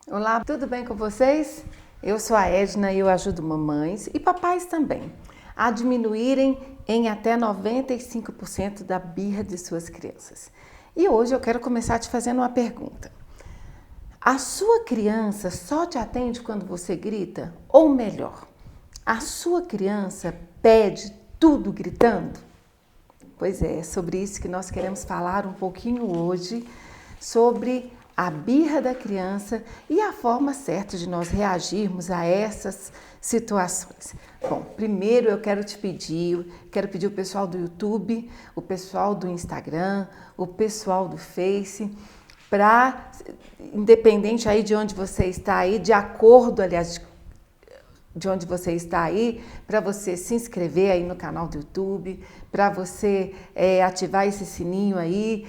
Olá, tudo bem com vocês? Eu sou a Edna e eu ajudo mamães e papais também a diminuírem em até 95% da birra de suas crianças. E hoje eu quero começar te fazendo uma pergunta. A sua criança só te atende quando você grita? Ou melhor, a sua criança pede tudo gritando? Pois é sobre isso que nós queremos falar um pouquinho hoje, sobre a birra da criança e a forma certa de nós reagirmos a essas situações. Bom, primeiro eu quero pedir o pessoal do YouTube, o pessoal do Instagram, o pessoal do Face, para, independente aí de onde você está aí, de acordo, aliás, de onde você está aí, para você se inscrever aí no canal do YouTube, para você ativar esse sininho aí,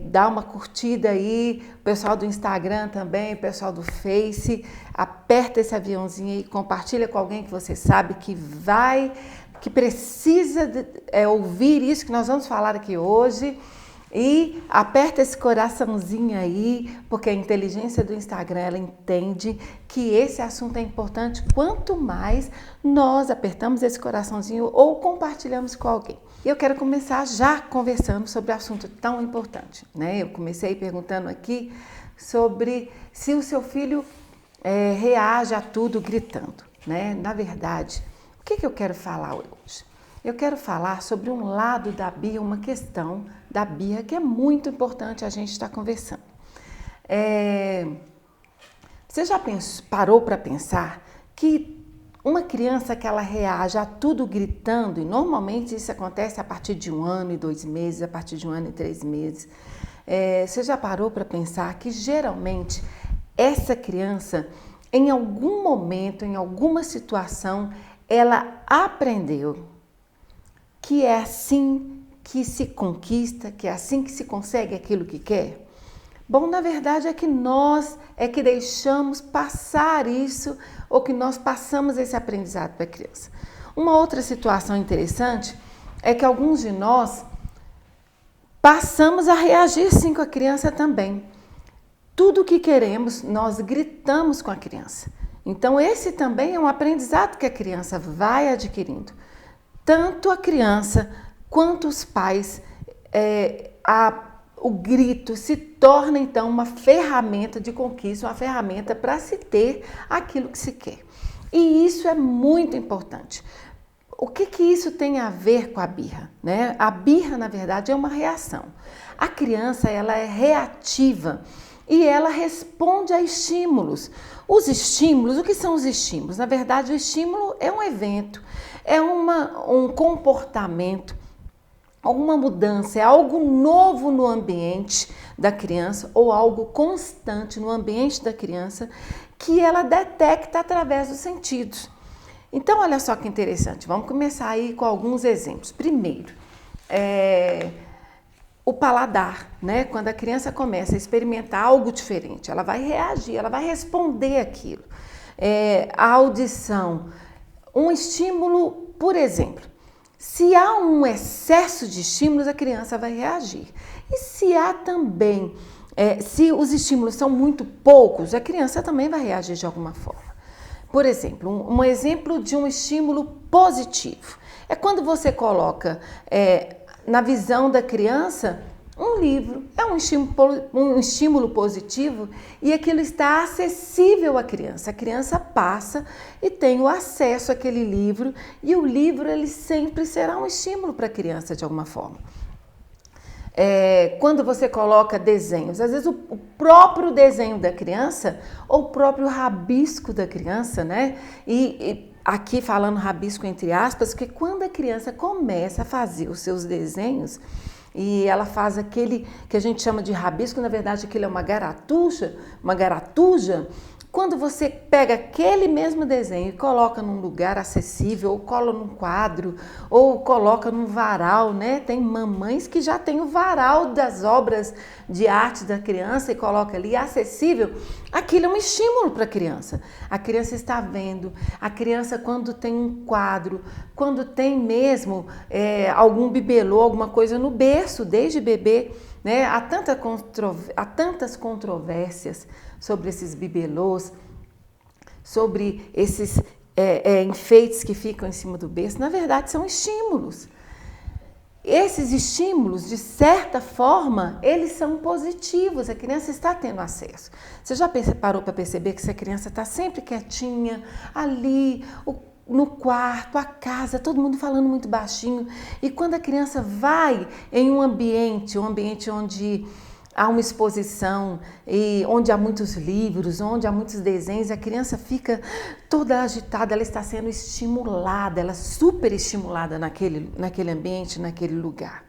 dar uma curtida aí, o pessoal do Instagram também, o pessoal do Face, aperta esse aviãozinho aí, compartilha com alguém que você sabe que precisa ouvir isso que nós vamos falar aqui hoje. E aperta esse coraçãozinho aí, porque a inteligência do Instagram, ela entende que esse assunto é importante quanto mais nós apertamos esse coraçãozinho ou compartilhamos com alguém. Eu quero começar já conversando sobre o assunto tão importante, né? Eu comecei perguntando aqui sobre se o seu filho reage a tudo gritando, né? Na verdade, o que eu quero falar hoje? Eu quero falar sobre um lado da birra, uma questão da birra que é muito importante a gente estar conversando. Você já parou para pensar que uma criança que ela reage a tudo gritando, e normalmente isso acontece a partir de 1 ano e 2 meses, a partir de 1 ano e 3 meses, você já parou para pensar que geralmente essa criança, em algum momento, em alguma situação, ela aprendeu que é assim que se conquista, que é assim que se consegue aquilo que quer? Bom, na verdade é que nós que deixamos passar isso, ou que nós passamos esse aprendizado para a criança. Uma outra situação interessante é que alguns de nós passamos a reagir sim com a criança também. Tudo o que queremos, nós gritamos com a criança. Então esse também é um aprendizado que a criança vai adquirindo. Tanto a criança quanto os pais, o grito se torna então uma ferramenta de conquista, uma ferramenta para se ter aquilo que se quer. E isso é muito importante. O que isso tem a ver com a birra, né? A birra, na verdade, é uma reação. A criança, ela é reativa e ela responde a estímulos. Os estímulos, o que são os estímulos? Na verdade, o estímulo é um evento, é um comportamento, alguma mudança, é algo novo no ambiente da criança ou algo constante no ambiente da criança que ela detecta através dos sentidos. Então, olha só que interessante, vamos começar aí com alguns exemplos. Primeiro, o paladar, né? Quando a criança começa a experimentar algo diferente, ela vai reagir, ela vai responder aquilo. A audição, um estímulo, por exemplo, se há um excesso de estímulos, a criança vai reagir. E se há também, se os estímulos são muito poucos, a criança também vai reagir de alguma forma. Por exemplo, um exemplo de um estímulo positivo é quando você coloca na visão da criança um livro, é um estímulo positivo e aquilo está acessível à criança. A criança passa e tem o acesso àquele livro e o livro ele sempre será um estímulo para a criança de alguma forma. Quando você coloca desenhos, às vezes o próprio desenho da criança ou o próprio rabisco da criança, né? E aqui falando rabisco entre aspas, porque quando a criança começa a fazer os seus desenhos e ela faz aquele que a gente chama de rabisco, na verdade aquilo é uma garatuja, quando você pega aquele mesmo desenho e coloca num lugar acessível, ou cola num quadro, ou coloca num varal, né? Tem mamães que já tem o varal das obras de arte da criança e coloca ali acessível. Aquilo é um estímulo para a criança. A criança está vendo. A criança, quando tem um quadro, quando tem mesmo algum bibelô, alguma coisa no berço, desde bebê, né? Há tantas controvérsias sobre esses bibelôs, sobre esses enfeites que ficam em cima do berço. Na verdade, são estímulos. Esses estímulos, de certa forma, eles são positivos, a criança está tendo acesso. Você já parou para perceber que essa criança está sempre quietinha, ali, no quarto, a casa, todo mundo falando muito baixinho. E quando a criança vai em um ambiente onde há uma exposição, e onde há muitos livros, onde há muitos desenhos, a criança fica toda agitada, ela está sendo estimulada, ela é super estimulada naquele ambiente, naquele lugar.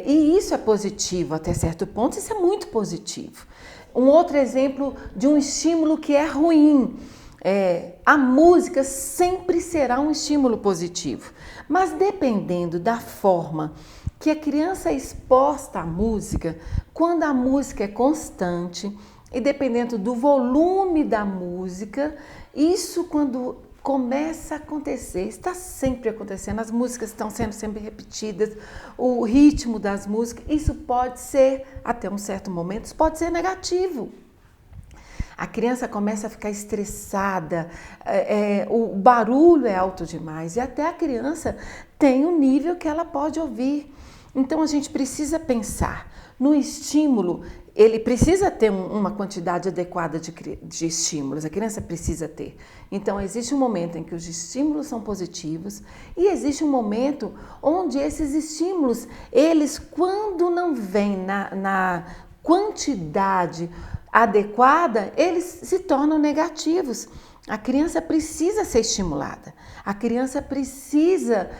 E isso é positivo até certo ponto, isso é muito positivo. Um outro exemplo de um estímulo que é ruim, a música sempre será um estímulo positivo, mas dependendo da forma que a criança é exposta à música, quando a música é constante e dependendo do volume da música, isso quando começa a acontecer, está sempre acontecendo, as músicas estão sendo sempre repetidas, o ritmo das músicas, isso pode ser, até um certo momento, isso pode ser negativo. A criança começa a ficar estressada, o barulho é alto demais e até a criança tem um nível que ela pode ouvir. Então a gente precisa pensar no estímulo, ele precisa ter uma quantidade adequada de estímulos, a criança precisa ter. Então existe um momento em que os estímulos são positivos e existe um momento onde esses estímulos, eles quando não vêm na quantidade adequada, eles se tornam negativos. A criança precisa ser estimulada, a criança precisa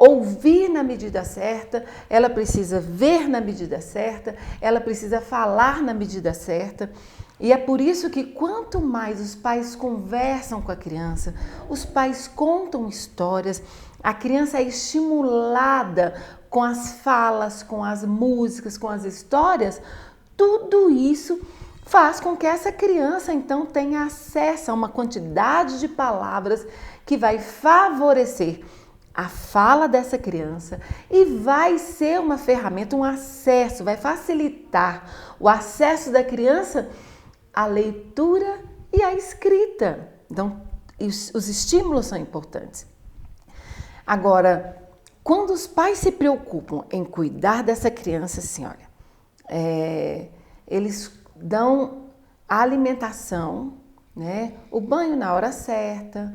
ouvir na medida certa, ela precisa ver na medida certa, ela precisa falar na medida certa. E é por isso que quanto mais os pais conversam com a criança, os pais contam histórias, a criança é estimulada com as falas, com as músicas, com as histórias, tudo isso faz com que essa criança, então, tenha acesso a uma quantidade de palavras que vai favorecer a fala dessa criança e vai ser uma ferramenta, um acesso, vai facilitar o acesso da criança à leitura e à escrita. Então, os estímulos são importantes. Agora, quando os pais se preocupam em cuidar dessa criança, assim, olha, eles dão a alimentação, né? O banho na hora certa,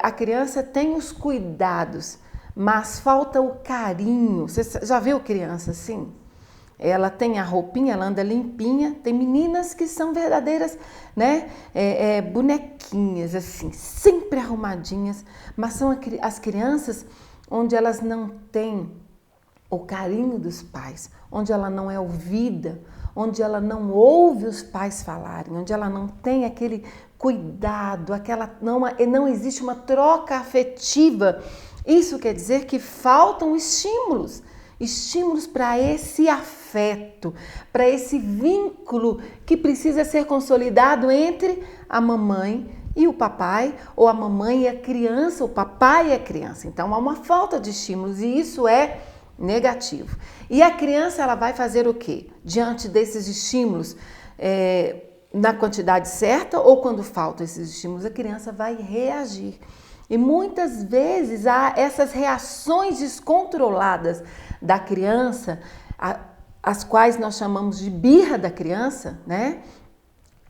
a criança tem os cuidados, mas falta o carinho. Você já viu criança assim? Ela tem a roupinha, ela anda limpinha. Tem meninas que são verdadeiras, né? Bonequinhas, assim, sempre arrumadinhas, mas são as crianças onde elas não têm o carinho dos pais, onde ela não é ouvida, onde ela não ouve os pais falarem, onde ela não tem aquele cuidado, não existe uma troca afetiva. Isso quer dizer que faltam estímulos para esse afeto, para esse vínculo que precisa ser consolidado entre a mamãe e o papai, ou a mamãe e a criança, o papai e a criança. Então há uma falta de estímulos e isso é negativo. E a criança, ela vai fazer o quê? Diante desses estímulos, na quantidade certa ou quando faltam esses estímulos, a criança vai reagir. E muitas vezes há essas reações descontroladas da criança, as quais nós chamamos de birra da criança, né?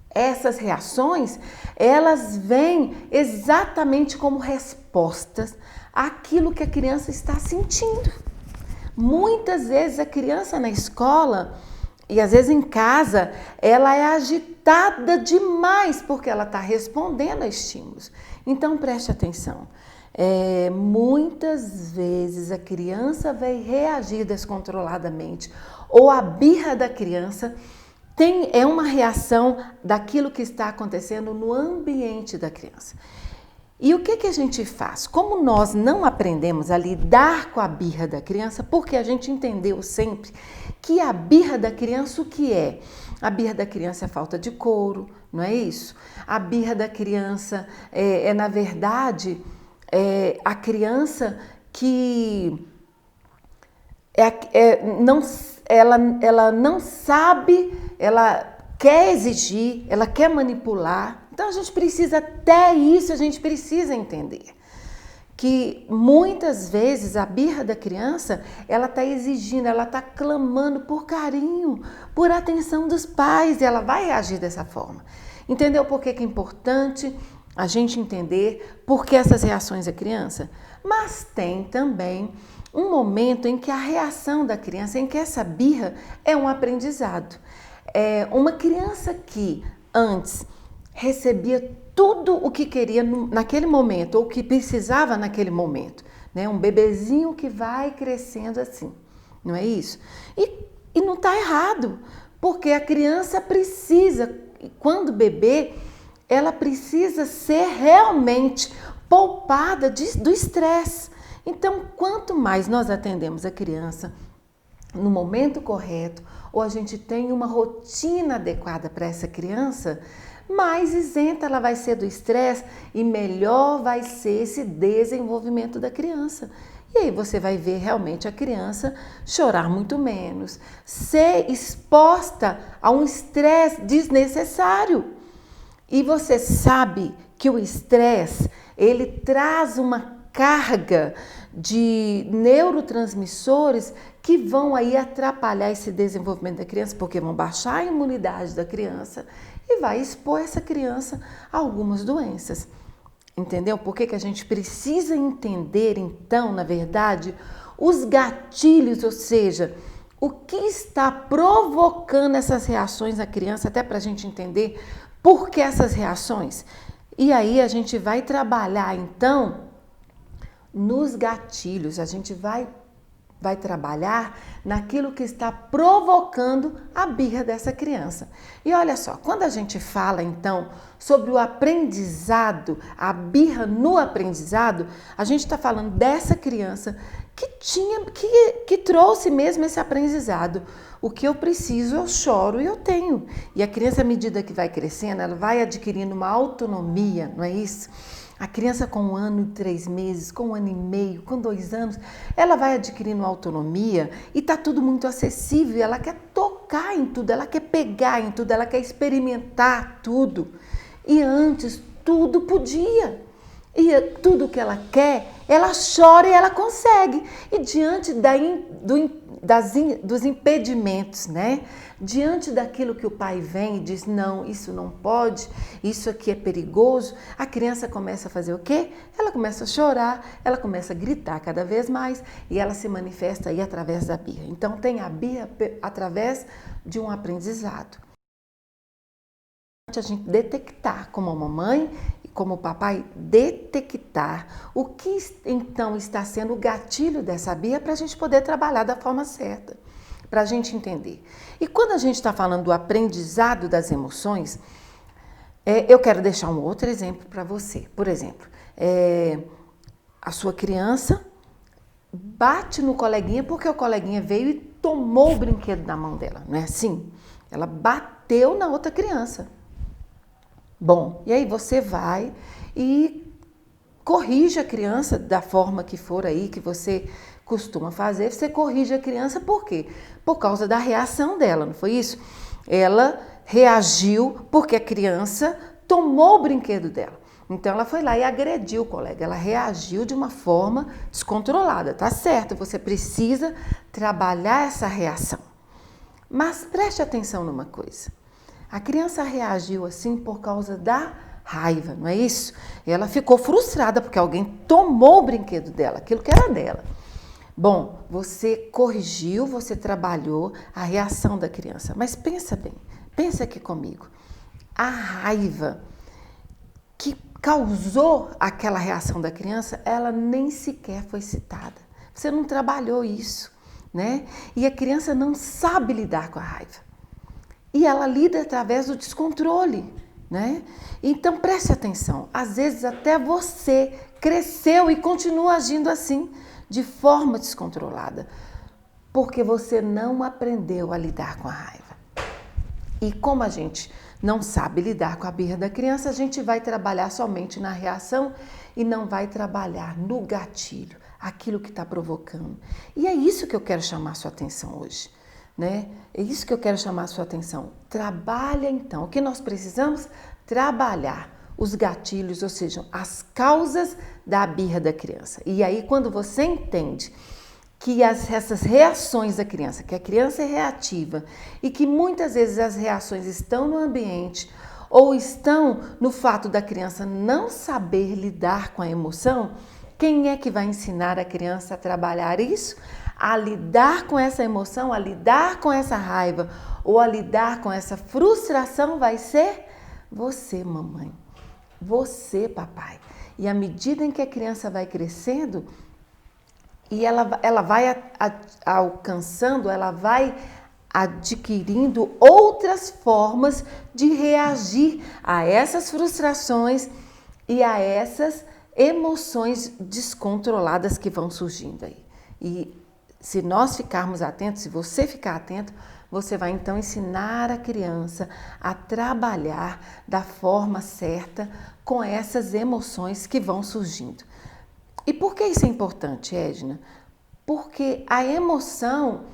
Essas reações, elas vêm exatamente como respostas àquilo que a criança está sentindo. Muitas vezes a criança na escola e às vezes em casa, ela é agitada demais porque ela está respondendo a estímulos. Então preste atenção, muitas vezes a criança vai reagir descontroladamente ou a birra da criança é uma reação daquilo que está acontecendo no ambiente da criança. E o que a gente faz? Como nós não aprendemos a lidar com a birra da criança, porque a gente entendeu sempre que a birra da criança, o que é? A birra da criança é falta de couro, não é isso? A birra da criança na verdade, a criança que ela não sabe, quer exigir, ela quer manipular. Então a gente precisa, até isso a gente precisa entender. Que muitas vezes a birra da criança, ela está exigindo, ela está clamando por carinho, por atenção dos pais, e ela vai reagir dessa forma. Entendeu por que é importante a gente entender por que essas reações da criança? Mas tem também um momento em que a reação da criança, em que essa birra é um aprendizado. Uma criança que antes recebia tudo o que queria naquele momento, ou que precisava naquele momento, né? Um bebezinho que vai crescendo assim, não é isso? E não está errado, porque a criança precisa, quando bebê, ela precisa ser realmente poupada do estresse. Então, quanto mais nós atendemos a criança no momento correto, ou a gente tem uma rotina adequada para essa criança, mais isenta ela vai ser do estresse e melhor vai ser esse desenvolvimento da criança. E aí você vai ver realmente a criança chorar muito menos, ser exposta a um estresse desnecessário. E você sabe que o estresse, ele traz uma carga de neurotransmissores que vão aí atrapalhar esse desenvolvimento da criança, porque vão baixar a imunidade da criança e vai expor essa criança a algumas doenças. Entendeu? Por que a gente precisa entender, então, na verdade, os gatilhos, ou seja, o que está provocando essas reações na criança, até para a gente entender por que essas reações. E aí a gente vai trabalhar, então, nos gatilhos, a gente vai trabalhar naquilo que está provocando a birra dessa criança. E olha só, quando a gente fala então sobre o aprendizado, a birra no aprendizado, a gente está falando dessa criança que trouxe mesmo esse aprendizado. O que eu preciso, eu choro e eu tenho. E a criança, à medida que vai crescendo, ela vai adquirindo uma autonomia, não é isso? A criança com 1 ano e 3 meses, com 1 ano e meio, com 2 anos, ela vai adquirindo autonomia e tá tudo muito acessível. Ela quer tocar em tudo, ela quer pegar em tudo, ela quer experimentar tudo. E antes tudo podia. E tudo que ela quer, ela chora e ela consegue. E diante dos impedimentos, né? Diante daquilo que o pai vem e diz, não, isso não pode, isso aqui é perigoso, a criança começa a fazer o quê? Ela começa a chorar, ela começa a gritar cada vez mais e ela se manifesta aí através da birra. Então tem a birra através de um aprendizado. A gente detectar como a mamãe e como o papai, detectar o que então está sendo o gatilho dessa birra para a gente poder trabalhar da forma certa. Para a gente entender. E quando a gente está falando do aprendizado das emoções, eu quero deixar um outro exemplo para você. Por exemplo, a sua criança bate no coleguinha porque o coleguinha veio e tomou o brinquedo da mão dela, não é assim? Ela bateu na outra criança. Bom, e aí você vai e corrige a criança da forma que for aí, que você costuma fazer, você corrige a criança por quê? Por causa da reação dela, não foi isso? Ela reagiu porque a criança tomou o brinquedo dela. Então ela foi lá e agrediu o colega, ela reagiu de uma forma descontrolada, tá certo? Você precisa trabalhar essa reação. Mas preste atenção numa coisa. A criança reagiu assim por causa da raiva, não é isso? Ela ficou frustrada porque alguém tomou o brinquedo dela, aquilo que era dela. Bom, você corrigiu, você trabalhou a reação da criança, mas pensa bem, pensa aqui comigo. A raiva que causou aquela reação da criança, ela nem sequer foi citada. Você não trabalhou isso, né? E a criança não sabe lidar com a raiva. E ela lida através do descontrole, né? Então preste atenção, às vezes até você cresceu e continua agindo assim, de forma descontrolada, porque você não aprendeu a lidar com a raiva. E como a gente não sabe lidar com a birra da criança, a gente vai trabalhar somente na reação e não vai trabalhar no gatilho, aquilo que está provocando. E é isso que eu quero chamar sua atenção hoje. né? É isso que eu quero chamar a sua atenção. Trabalha então. O que nós precisamos? Trabalhar os gatilhos, ou seja, as causas da birra da criança. E aí, quando você entende que essas reações da criança, que a criança é reativa e que muitas vezes as reações estão no ambiente ou estão no fato da criança não saber lidar com a emoção, quem é que vai ensinar a criança a trabalhar isso? A lidar com essa emoção, a lidar com essa raiva ou a lidar com essa frustração vai ser você, mamãe. Você, papai. E à medida em que a criança vai crescendo e ela vai alcançando, ela vai adquirindo outras formas de reagir a essas frustrações e a essas emoções descontroladas que vão surgindo aí. E se nós ficarmos atentos, se você ficar atento, você vai então ensinar a criança a trabalhar da forma certa com essas emoções que vão surgindo. E por que isso é importante, Edna? Porque a emoção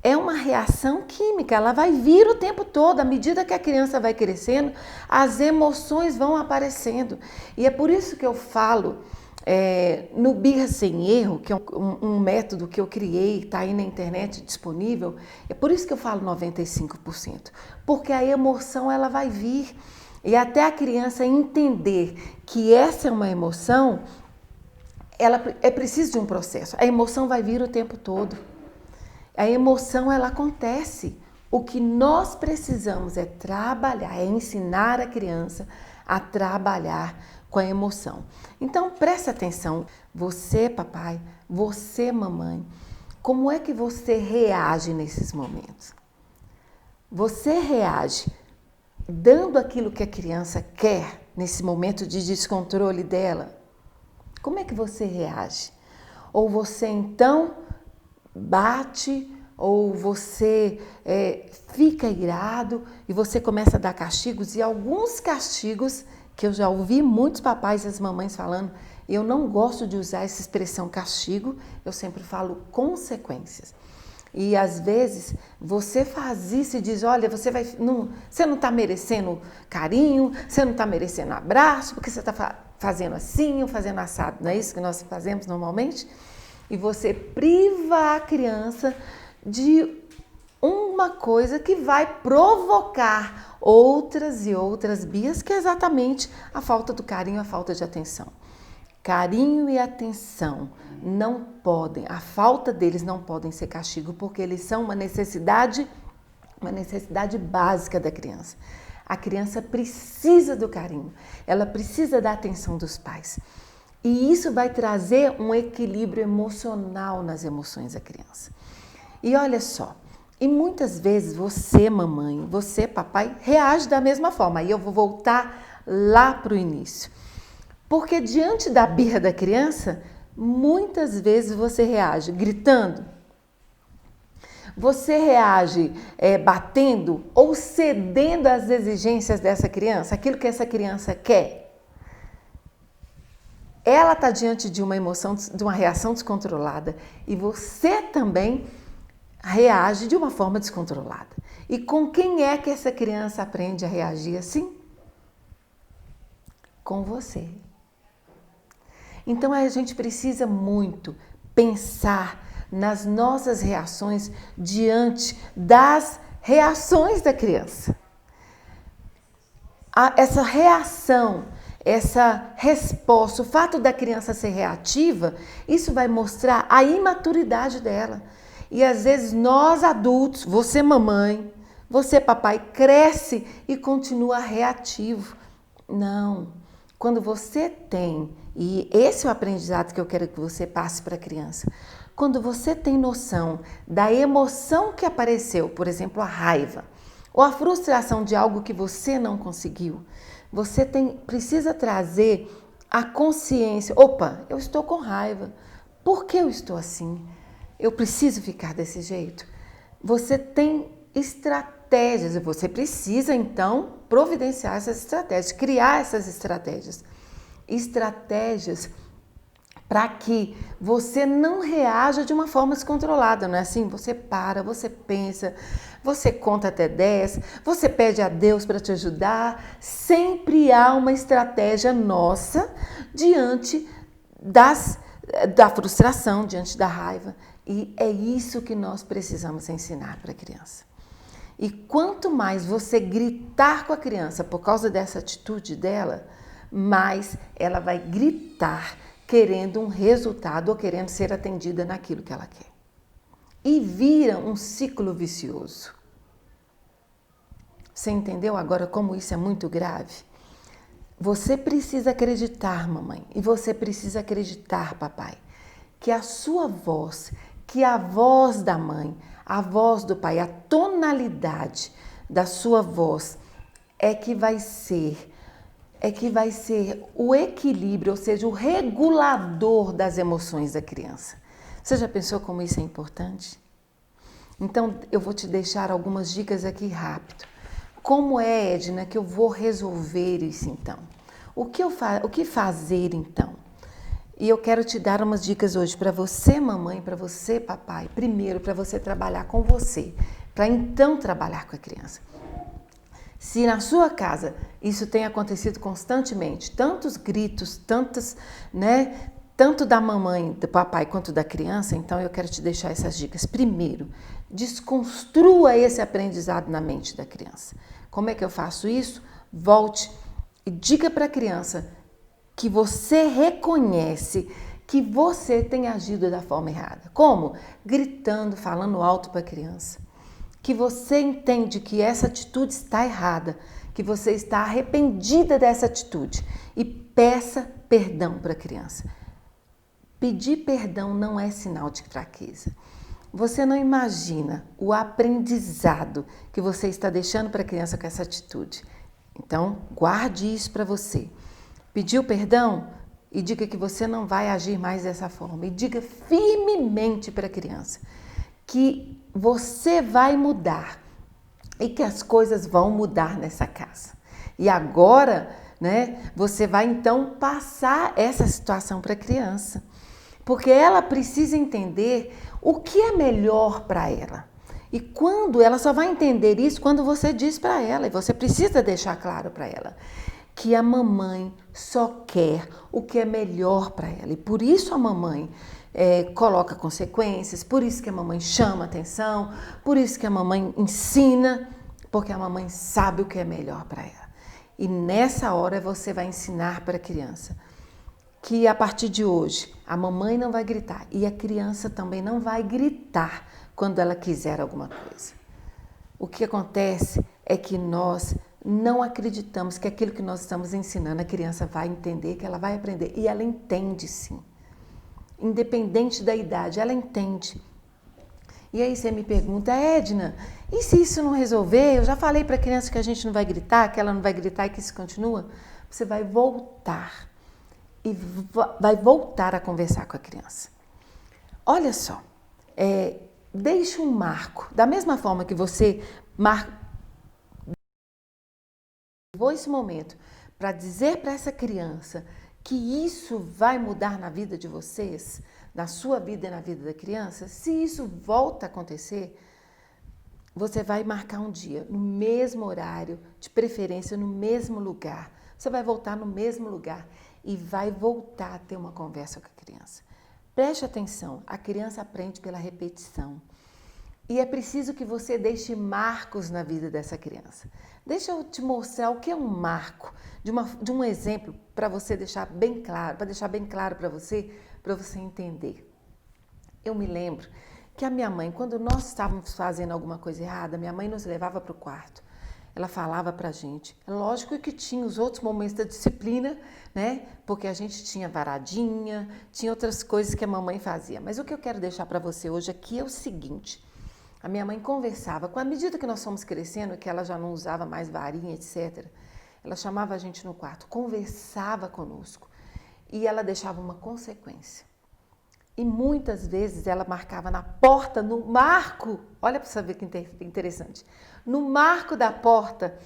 é uma reação química, ela vai vir o tempo todo, à medida que a criança vai crescendo, as emoções vão aparecendo. E é por isso que eu falo no Birra Sem Erro, que é um método que eu criei, está aí na internet disponível, é por isso que eu falo 95%, porque a emoção ela vai vir e até a criança entender que essa é uma emoção, ela é preciso de um processo, a emoção vai vir o tempo todo, a emoção ela acontece, o que nós precisamos é trabalhar, é ensinar a criança a trabalhar com a emoção. Então, preste atenção, você, papai, você, mamãe, como é que você reage nesses momentos? Você reage dando aquilo que a criança quer nesse momento de descontrole dela? Como é que você reage? Ou você então bate, ou você fica irado e você começa a dar castigos, e alguns castigos que eu já ouvi muitos papais e as mamães falando, eu não gosto de usar essa expressão castigo, eu sempre falo consequências. E às vezes você faz isso e diz, olha, você não está merecendo carinho, você não está merecendo abraço, porque você está fazendo assim ou fazendo assado, não é isso que nós fazemos normalmente? E você priva a criança de uma coisa que vai provocar outras e outras birras, que é exatamente a falta do carinho, a falta de atenção. Carinho e atenção não podem, a falta deles não podem ser castigo, porque eles são uma necessidade básica da criança. A criança precisa do carinho, ela precisa da atenção dos pais. E isso vai trazer um equilíbrio emocional nas emoções da criança. E olha só, e muitas vezes você, mamãe, você, papai, reage da mesma forma. Aí eu vou voltar lá para o início. Porque diante da birra da criança, muitas vezes você reage gritando, você reage batendo ou cedendo às exigências dessa criança, aquilo que essa criança quer. Ela está diante de uma emoção, de uma reação descontrolada e você também reage de uma forma descontrolada. E com quem é que essa criança aprende a reagir assim? Com você. Então a gente precisa muito pensar nas nossas reações diante das reações da criança. Essa reação, essa resposta, o fato da criança ser reativa, isso vai mostrar a imaturidade dela. E às vezes nós adultos, você mamãe, você papai, cresce e continua reativo. Não. Quando você tem, e esse é o aprendizado que eu quero que você passe para a criança, quando você tem noção da emoção que apareceu, por exemplo, a raiva, ou a frustração de algo que você não conseguiu, você precisa trazer a consciência, opa, eu estou com raiva, por que eu estou assim? Eu preciso ficar desse jeito? Você tem estratégias, você precisa então providenciar essas estratégias, criar essas estratégias. Estratégias para que você não reaja de uma forma descontrolada, não é assim? Você para, você pensa, você conta até 10, você pede a Deus para te ajudar. Sempre há uma estratégia nossa diante da frustração, diante da raiva. E é isso que nós precisamos ensinar para a criança. E quanto mais você gritar com a criança por causa dessa atitude dela, mais ela vai gritar querendo um resultado ou querendo ser atendida naquilo que ela quer. E vira um ciclo vicioso. Você entendeu agora como isso é muito grave? Você precisa acreditar, mamãe, e você precisa acreditar, papai, que a sua voz, que a voz da mãe, a voz do pai, a tonalidade da sua voz é que vai ser o equilíbrio, ou seja, o regulador das emoções da criança. Você já pensou como isso é importante? Então, eu vou te deixar algumas dicas aqui rápido. Como é, Edna, que eu vou resolver isso então? O que fazer então? E eu quero te dar umas dicas hoje para você, mamãe, para você, papai. Primeiro, para você trabalhar com você, para então trabalhar com a criança. Se na sua casa isso tem acontecido constantemente, tantos gritos, tanto da mamãe, do papai quanto da criança, então eu quero te deixar essas dicas. Primeiro, desconstrua esse aprendizado na mente da criança. Como é que eu faço isso? Volte e diga para a criança que você reconhece que você tem agido da forma errada. Como? Gritando, falando alto para a criança. Que você entende que essa atitude está errada, que você está arrependida dessa atitude e peça perdão para a criança. Pedir perdão não é sinal de fraqueza. Você não imagina o aprendizado que você está deixando para a criança com essa atitude. Então, guarde isso para você. Pediu perdão? E diga que você não vai agir mais dessa forma. E diga firmemente para a criança que você vai mudar e que as coisas vão mudar nessa casa. E agora, você vai então passar essa situação para a criança. Porque ela precisa entender o que é melhor para ela. E quando ela só vai entender isso quando você diz para ela, e você precisa deixar claro para ela que a mamãe só quer o que é melhor para ela. E por isso a mamãe coloca consequências, por isso que a mamãe chama atenção, por isso que a mamãe ensina, porque a mamãe sabe o que é melhor para ela. E nessa hora você vai ensinar para a criança que a partir de hoje a mamãe não vai gritar e a criança também não vai gritar quando ela quiser alguma coisa. O que acontece é que nós não acreditamos que aquilo que nós estamos ensinando a criança vai entender, que ela vai aprender. E ela entende sim. Independente da idade, ela entende. E aí você me pergunta, Edna, e se isso não resolver? Eu já falei para a criança que a gente não vai gritar, que ela não vai gritar e que isso continua. Você vai voltar e vai voltar a conversar com a criança. Olha só, deixe um marco. Da mesma forma que você marcou esse momento para dizer para essa criança que isso vai mudar na vida de vocês, na sua vida e na vida da criança, se isso volta a acontecer, você vai marcar um dia, no mesmo horário, de preferência no mesmo lugar. Você vai voltar no mesmo lugar e vai voltar a ter uma conversa com a criança. Preste atenção, a criança aprende pela repetição. E é preciso que você deixe marcos na vida dessa criança. Deixa eu te mostrar o que é um marco, de um exemplo para você deixar bem claro, para você entender. Eu me lembro que a minha mãe, quando nós estávamos fazendo alguma coisa errada, minha mãe nos levava para o quarto. Ela falava para a gente. É lógico que tinha os outros momentos da disciplina, porque a gente tinha varadinha, tinha outras coisas que a mamãe fazia. Mas o que eu quero deixar para você hoje aqui é o seguinte. A minha mãe conversava, à medida que nós fomos crescendo, que ela já não usava mais varinha, etc., ela chamava a gente no quarto, conversava conosco e ela deixava uma consequência. E muitas vezes ela marcava na porta, no marco, olha para você ver que interessante, no marco da porta,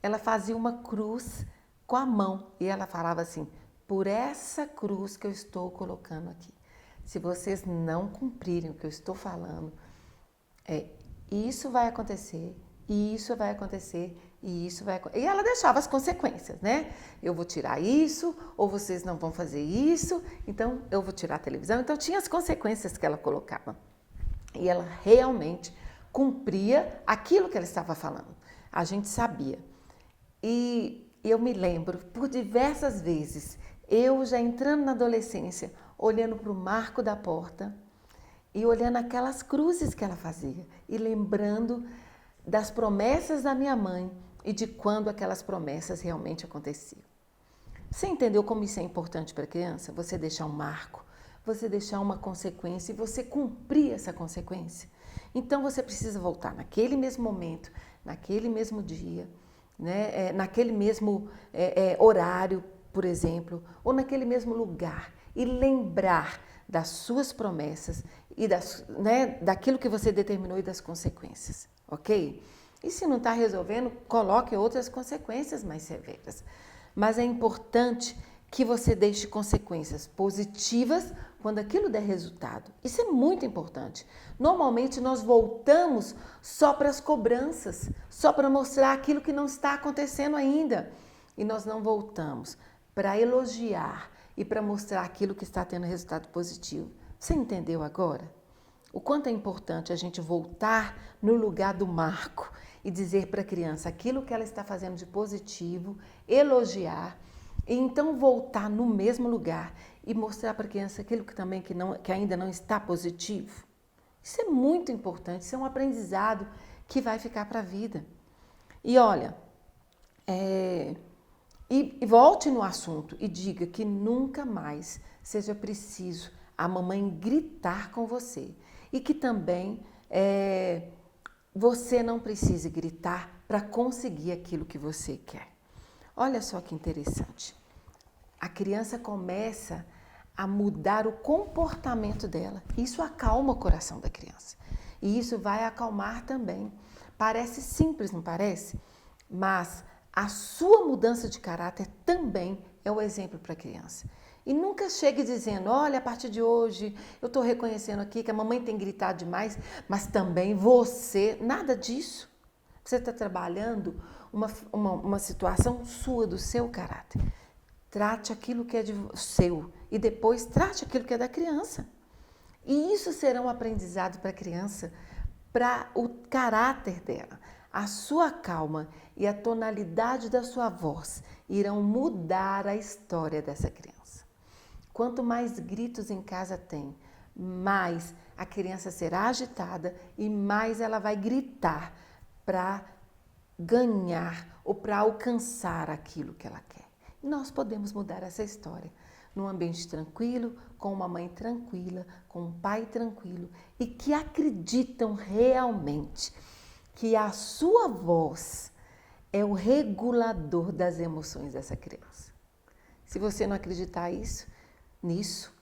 ela fazia uma cruz com a mão e ela falava assim, por essa cruz que eu estou colocando aqui. Se vocês não cumprirem o que eu estou falando, isso vai acontecer, e isso vai acontecer, e isso vai acontecer. E ela deixava as consequências, né? Eu vou tirar isso, ou vocês não vão fazer isso, então eu vou tirar a televisão. Então tinha as consequências que ela colocava. E ela realmente cumpria aquilo que ela estava falando. A gente sabia. E eu me lembro, por diversas vezes, eu já entrando na adolescência, olhando para o marco da porta e olhando aquelas cruzes que ela fazia e lembrando das promessas da minha mãe e de quando aquelas promessas realmente aconteciam. Você entendeu como isso é importante para a criança? Você deixar um marco, você deixar uma consequência e você cumprir essa consequência. Então você precisa voltar naquele mesmo momento, naquele mesmo dia, né? Naquele mesmo horário, por exemplo, ou naquele mesmo lugar e lembrar das suas promessas e daquilo que você determinou e das consequências, ok? E se não está resolvendo, coloque outras consequências mais severas. Mas é importante que você deixe consequências positivas quando aquilo der resultado. Isso é muito importante. Normalmente nós voltamos só para as cobranças, só para mostrar aquilo que não está acontecendo ainda. E nós não voltamos para elogiar e para mostrar aquilo que está tendo resultado positivo. Você entendeu agora? O quanto é importante a gente voltar no lugar do marco e dizer para a criança aquilo que ela está fazendo de positivo, elogiar, e então voltar no mesmo lugar e mostrar para a criança aquilo que ainda não está positivo. Isso é muito importante, isso é um aprendizado que vai ficar para a vida. E olha, e volte no assunto e diga que nunca mais seja preciso a mamãe gritar com você. E que também você não precise gritar para conseguir aquilo que você quer. Olha só que interessante. A criança começa a mudar o comportamento dela. Isso acalma o coração da criança. E isso vai acalmar também. Parece simples, não parece? Mas a sua mudança de caráter também é o exemplo para a criança. E nunca chegue dizendo, olha, a partir de hoje eu estou reconhecendo aqui que a mamãe tem gritado demais, mas também você, nada disso. Você está trabalhando uma situação sua, do seu caráter. Trate aquilo que é seu e depois trate aquilo que é da criança. E isso será um aprendizado para a criança, para o caráter dela. A sua calma e a tonalidade da sua voz irão mudar a história dessa criança. Quanto mais gritos em casa tem, mais a criança será agitada e mais ela vai gritar para ganhar ou para alcançar aquilo que ela quer. E nós podemos mudar essa história num ambiente tranquilo, com uma mãe tranquila, com um pai tranquilo e que acreditam realmente que a sua voz é o regulador das emoções dessa criança. Se você não acreditar nisso,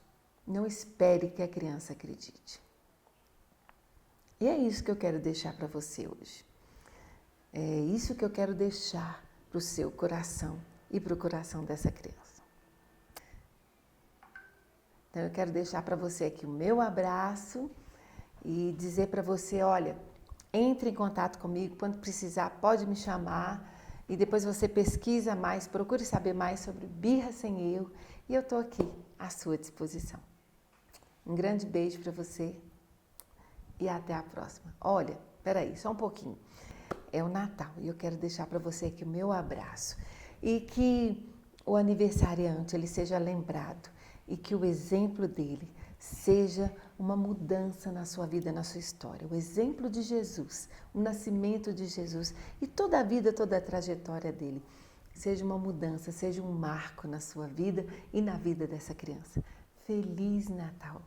não espere que a criança acredite. E é isso que eu quero deixar para você hoje. É isso que eu quero deixar para o seu coração e para o coração dessa criança. Então eu quero deixar para você aqui o meu abraço e dizer para você, olha, entre em contato comigo, quando precisar pode me chamar e depois você pesquisa mais, procure saber mais sobre Birra Sem Erro e eu estou aqui à sua disposição. Um grande beijo para você e até a próxima. Olha, peraí, só um pouquinho. É o Natal e eu quero deixar para você aqui o meu abraço e que o aniversariante ele seja lembrado e que o exemplo dele seja uma mudança na sua vida, na sua história. O exemplo de Jesus, o nascimento de Jesus e toda a vida, toda a trajetória dele seja uma mudança, seja um marco na sua vida e na vida dessa criança. Feliz Natal!